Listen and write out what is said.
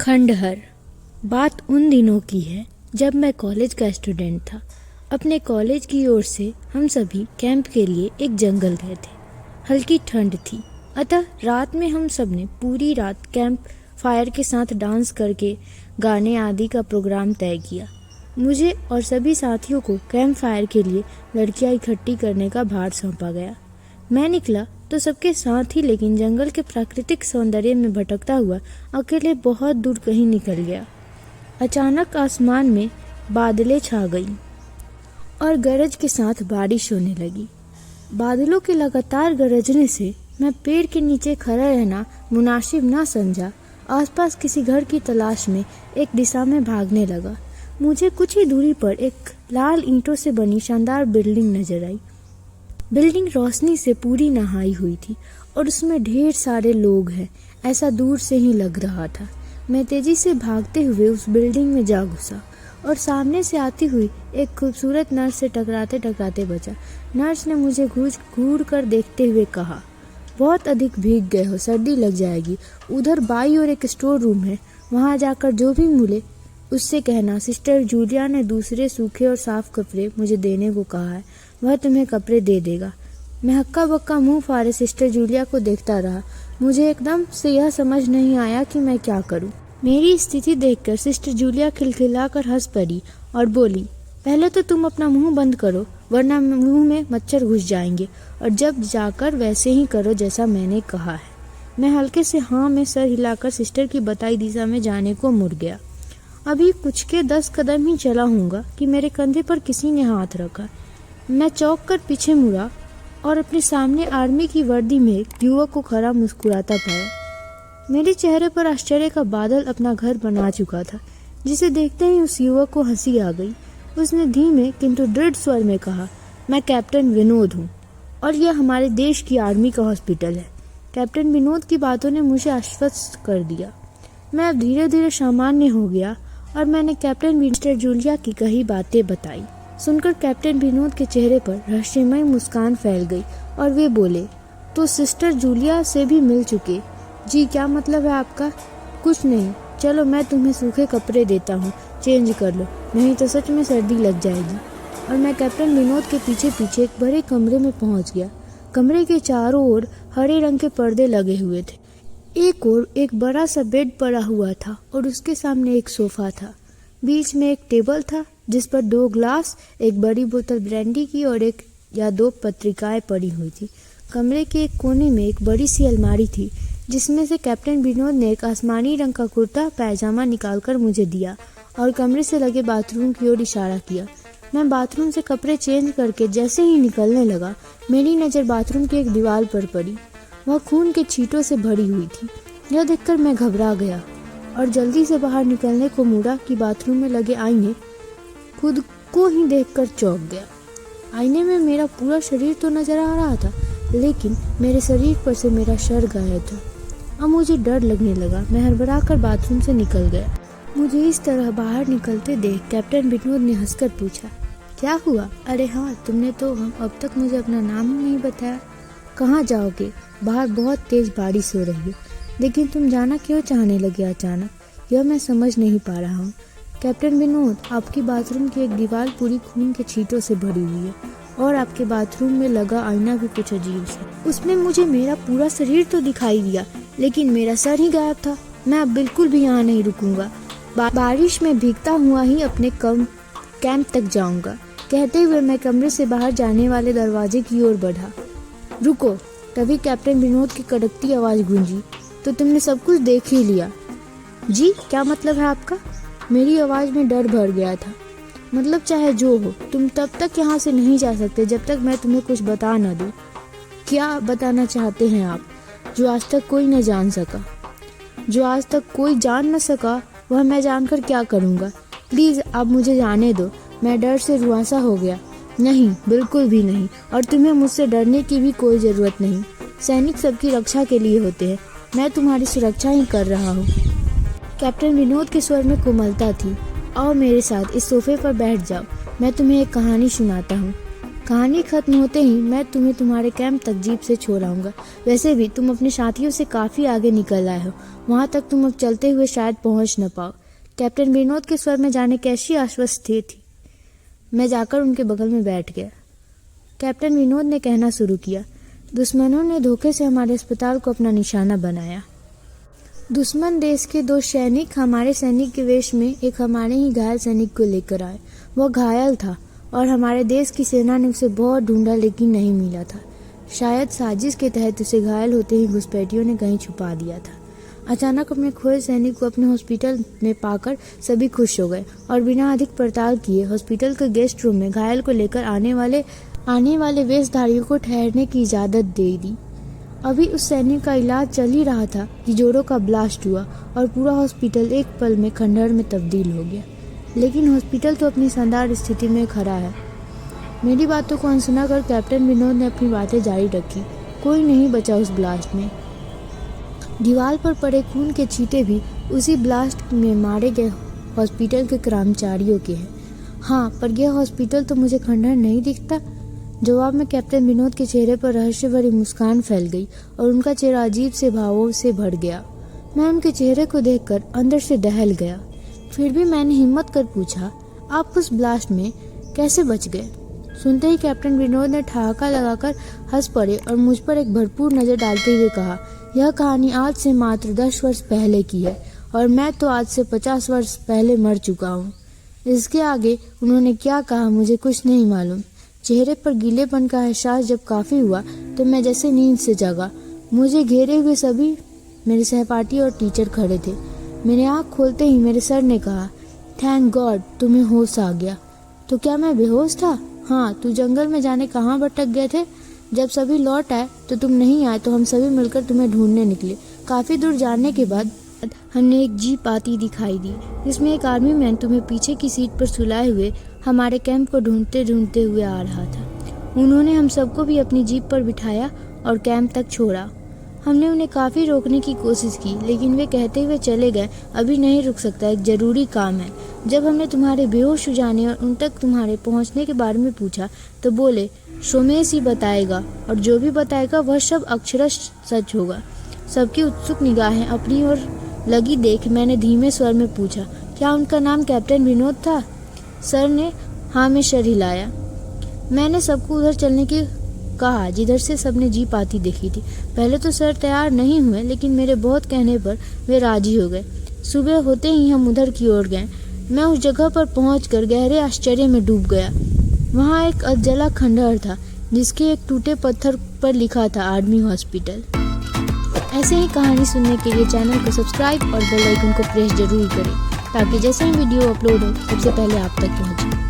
खंडहर। बात उन दिनों की है जब मैं कॉलेज का स्टूडेंट था। अपने कॉलेज की ओर से हम सभी कैंप के लिए एक जंगल गए थे। हल्की ठंड थी, अतः रात में हम सब ने पूरी रात कैंप फायर के साथ डांस करके गाने आदि का प्रोग्राम तय किया। मुझे और सभी साथियों को कैंप फायर के लिए लड़कियां इकट्ठी करने का भार सौंपा गया। मैं निकला तो सबके साथ ही, लेकिन जंगल के प्राकृतिक सौंदर्य में भटकता हुआ अकेले बहुत दूर कहीं निकल गया। अचानक आसमान में बादलें छा गईं और गरज के साथ बारिश होने लगी। बादलों के लगातार गरजने से मैं पेड़ के नीचे खड़ा रहना मुनासिब ना समझा। आसपास किसी घर की तलाश में एक दिशा में भागने लगा। मुझे कुछ ही दूरी पर एक लाल ईंटों से बनी शानदार बिल्डिंग नजर आई। बिल्डिंग रोशनी से पूरी नहाई हुई थी और उसमें ढेर सारे लोग हैं, ऐसा दूर से ही लग रहा था। मैं तेजी से भागते हुए उस बिल्डिंग में जा घुसा और सामने से आती हुई एक खूबसूरत नर्स से टकराते टकराते बचा। नर्स ने मुझे घूर कर देखते हुए कहा, बहुत अधिक भीग गए हो, सर्दी लग जाएगी। उधर बाई और एक स्टोर रूम है, वहां जाकर जो भी मिले उससे कहना सिस्टर जूलिया ने दूसरे सूखे और साफ कपड़े मुझे देने को कहा है, वह तुम्हें कपड़े दे देगा। मैं हक्का बक्का मुंह फाड़े सिस्टर जूलिया को देखता रहा। मुझे एकदम से यह समझ नहीं आया कि मैं क्या करूं। मेरी स्थिति देखकर सिस्टर जूलिया खिलखिलाकर हंस पड़ी और बोली, पहले तो तुम अपना मुंह बंद करो, वरना मुंह में मच्छर घुस जाएंगे, और जब जाकर वैसे ही करो जैसा मैंने कहा है। मैं हल्के से हाँ में सर हिलाकर सिस्टर की बताई दिशा में जाने को मुड़ गया। अभी कुछ के 10 कदम ही चला हूँगा कि मेरे कंधे पर किसी ने हाथ रखा। मैं चौंक कर पीछे मुड़ा और अपने सामने आर्मी की वर्दी में एक युवक को खड़ा मुस्कुराता पाया। मेरे चेहरे पर आश्चर्य का बादल अपना घर बना चुका था, जिसे देखते ही उस युवक को हंसी आ गई। उसने धीमे किंतु दृढ़ स्वर में कहा, मैं कैप्टन विनोद हूँ और यह हमारे देश की आर्मी का हॉस्पिटल है। कैप्टन विनोद की बातों ने मुझे आश्वस्त कर दिया। मैं अब धीरे धीरे सामान्य हो गया और मैंने कैप्टन मिस्टर जूलिया की कही बातें बताई। सुनकर कैप्टन विनोद के चेहरे पर रहस्यमय मुस्कान फैल गई और वे बोले, तो सिस्टर जूलिया से भी मिल चुके? जी, क्या मतलब है आपका? कुछ नहीं, चलो मैं तुम्हें सूखे कपड़े देता हूँ, चेंज कर लो, नहीं तो सच में सर्दी लग जाएगी। और मैं कैप्टन विनोद के पीछे पीछे एक बड़े कमरे में पहुँच गया। कमरे के चारों ओर हरे रंग के पर्दे लगे हुए थे। एक ओर एक बड़ा सा बेड पड़ा हुआ था और उसके सामने एक सोफा था। बीच में एक टेबल था जिस पर 2 ग्लास, एक बड़ी बोतल ब्रांडी की और 1 या 2 पत्रिकाएं पड़ी हुई थी। कमरे के एक कोने में एक बड़ी सी अलमारी थी जिसमें से कैप्टन विनोद ने एक आसमानी रंग का कुर्ता पैजामा निकालकर मुझे दिया और कमरे से लगे बाथरूम की ओर इशारा किया। मैं बाथरूम से कपड़े चेंज करके जैसे ही निकलने लगा, मेरी नज़र बाथरूम की एक दीवार पर पड़ी। वह खून के छींटों से भरी हुई थी। यह देखकर मैं घबरा गया और जल्दी से बाहर निकलने को मुड़ा कि बाथरूम में लगे आईने खुद को ही देखकर चौंक गया। आईने में मेरा पूरा शरीर तो नजर आ रहा था, लेकिन मेरे शरीर पर से मेरा सर गायब था। अब मुझे डर लगने लगा। मैं हड़बड़ाकर बाथरूम से निकल गया। मुझे इस तरह बाहर निकलते देख कैप्टन विनोद ने हंसकर पूछा, क्या हुआ? अरे हाँ, तुमने तो अब तक मुझे अपना नाम ही नहीं बताया। कहाँ जाओगे? बाहर बहुत तेज बारिश हो रही है, लेकिन तुम जाना क्यों चाहने लगे अचानक? यह मैं समझ नहीं पा रहा हूँ। कैप्टन विनोद, आपकी बाथरूम की एक दीवार पूरी खून के छींटों से भरी हुई है और आपके बाथरूम में लगा आईना भी कुछ अजीब सा। उसमें मुझे मेरा पूरा शरीर तो दिखाई दिया, लेकिन मेरा सर ही गायब था। मैं अब बिल्कुल भी यहाँ नहीं रुकूंगा। बारिश में भीगता हुआ ही अपने कैंप तक जाऊंगा। कहते हुए मैं कमरे से बाहर जाने वाले दरवाजे की ओर बढ़ा। रुको! तभी कैप्टन विनोद की कड़कती आवाज गूंजी, तो तुमने सब कुछ देख ही लिया? जी, क्या मतलब है आपका? मेरी आवाज में डर भर गया था। मतलब चाहे जो हो, तुम तब तक यहाँ से नहीं जा सकते जब तक मैं तुम्हें कुछ बता न दूं। क्या बताना चाहते हैं आप, जो आज तक कोई न जान सका? जो आज तक कोई जान न सका, वह मैं जानकर क्या करूँगा? प्लीज आप मुझे जाने दो। मैं डर से रुआंसा हो गया। नहीं, बिल्कुल भी नहीं, और तुम्हें मुझसे डरने की भी कोई जरूरत नहीं। सैनिक सबकी रक्षा के लिए होते हैं। मैं तुम्हारी सुरक्षा ही कर रहा हूँ। कैप्टन विनोद के स्वर में कोमलता थी। आओ मेरे साथ इस सोफे पर बैठ जाओ, मैं तुम्हें एक कहानी सुनाता हूँ। कहानी खत्म होते ही मैं तुम्हें तुम्हारे कैंप तक जीप से छोड़ आऊँगा। वैसे भी तुम अपने साथियों से काफ़ी आगे निकल आए हो, वहाँ तक तुम अब चलते हुए शायद पहुँच न पाओ। कैप्टन विनोद के स्वर में जाने कैसी आश्वस्ति थी। मैं जाकर उनके बगल में बैठ गया। कैप्टन विनोद ने कहना शुरू किया, दुश्मनों ने धोखे से हमारे अस्पताल को अपना निशाना बनाया। दुश्मन देश के 2 सैनिक हमारे सैनिक के वेश में एक हमारे ही घायल सैनिक को लेकर आए। वह घायल था और हमारे देश की सेना ने उसे बहुत ढूंढा लेकिन नहीं मिला था। शायद साजिश के तहत उसे घायल होते ही घुसपैठियों ने कहीं छुपा दिया था। अचानक अपने खोए सैनिक को अपने हॉस्पिटल में पाकर सभी खुश हो गए और बिना अधिक पड़ताल किए हॉस्पिटल के गेस्ट रूम में घायल को लेकर आने वाले वेशधारियों को ठहरने की इजाज़त दे दी। अभी उस सैनिक का इलाज चल ही रहा था कि जोरों का ब्लास्ट हुआ और पूरा हॉस्पिटल एक पल में खंडहर में तब्दील हो गया। लेकिन हॉस्पिटल तो अपनी शानदार स्थिति में खड़ा है। मेरी बातों को अनसुना कर कैप्टन विनोद ने अपनी बातें जारी रखी। कोई नहीं बचा उस ब्लास्ट में। दीवार पर पड़े खून के छींटे भी उसी ब्लास्ट में मारे गए हॉस्पिटल के कर्मचारियों के हैं। हाँ, पर यह हॉस्पिटल तो मुझे खंडहर नहीं दिखता। जवाब में कैप्टन विनोद के चेहरे पर रहस्य भरी मुस्कान फैल गई और उनका चेहरा अजीब से भावों से भर गया। मैं उनके चेहरे को देखकर अंदर से दहल गया। फिर भी मैंने हिम्मत कर पूछा, आप उस ब्लास्ट में कैसे बच गए? सुनते ही कैप्टन विनोद ने ठहाका लगाकर हंस पड़े और मुझ पर एक भरपूर नज़र डालते हुए कहा, यह कहानी आज से मात्र 10 वर्ष पहले की है और मैं तो आज से 50 वर्ष पहले मर चुका हूँ। इसके आगे उन्होंने क्या कहा मुझे कुछ नहीं मालूम। चेहरे पर गीलेपन का एहसास जब काफ़ी हुआ तो मैं जैसे नींद से जागा। मुझे घेरे हुए सभी मेरे सहपाठी और टीचर खड़े थे। मेरे आँख खोलते ही मेरे सर ने कहा, थैंक गॉड तुम्हें होश आ गया। तो क्या मैं बेहोश था? हाँ, तू जंगल में जाने कहाँ भटक गए थे? जब सभी लौट आए तो तुम नहीं आए तो हम सभी मिलकर तुम्हें ढूंढने निकले। काफ़ी दूर जाने के बाद हमने एक जीप आती दिखाई दी जिसमें एक आर्मी मैन तुम्हें पीछे की सीट पर सुलाए हुए हमारे कैंप को ढूंढते ढूंढते हुए आ रहा था। उन्होंने हम सबको भी अपनी जीप पर बिठाया और कैंप तक छोड़ा। हमने उन्हें काफ़ी रोकने की कोशिश की लेकिन वे कहते हुए चले गए, अभी नहीं रुक सकता, एक ज़रूरी काम है। जब हमने तुम्हारे बेहोश हो जाने और उन तक तुम्हारे पहुंचने के बारे में पूछा तो बोले सोमेश ही बताएगा और जो भी बताएगा वह सब अक्षरश सच होगा। सबकी उत्सुक निगाहें अपनी ओर लगी देख मैंने धीमे स्वर में पूछा, क्या उनका नाम कैप्टन विनोद था? सर ने हाँ में सर हिलाया। मैंने सबको उधर चलने की कहा जिधर से सबने जीप आती देखी थी। पहले तो सर तैयार नहीं हुए लेकिन मेरे बहुत कहने पर वे राजी हो गए। सुबह होते ही हम उधर की ओर गए। मैं उस जगह पर पहुंचकर गहरे आश्चर्य में डूब गया। वहां एक अधजला खंडहर था जिसके एक टूटे पत्थर पर लिखा था आर्मी हॉस्पिटल। ऐसे ही कहानी सुनने के लिए चैनल को सब्सक्राइब और बेल आइकन को प्रेस जरूर करें ताकि जैसे ही वीडियो अपलोड हो सबसे पहले आप तक पहुंचे।